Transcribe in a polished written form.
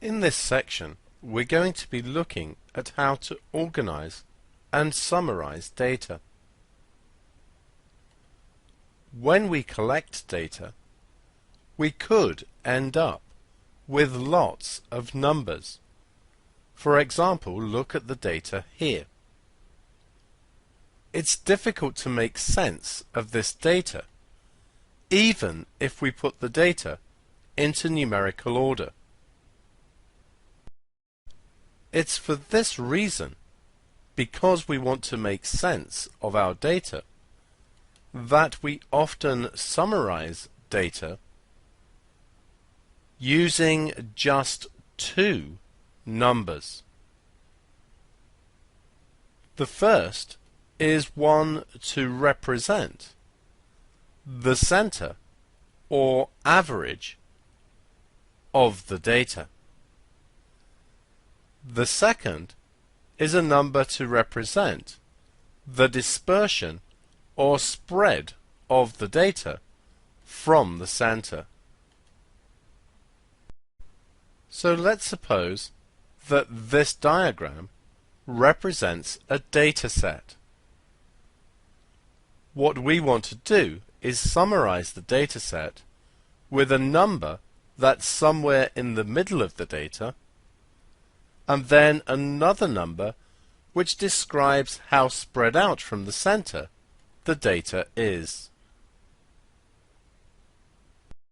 In this section, we're going to be looking at how to organize and summarize data. When we collect data, we could end up with lots of numbers. For example, look at the data here. It's difficult to make sense of this data, even if we put the data into numerical order. It's for this reason, because we want to make sense of our data, that we often summarize data using just two numbers. The first is one to represent the center or average of the data. The second is a number to represent the dispersion or spread of the data from the center. So let's suppose that this diagram represents a data set. What we want to do is summarize the data set with a number that's somewhere in the middle of the data, and then another number which describes how spread out from the center the data is.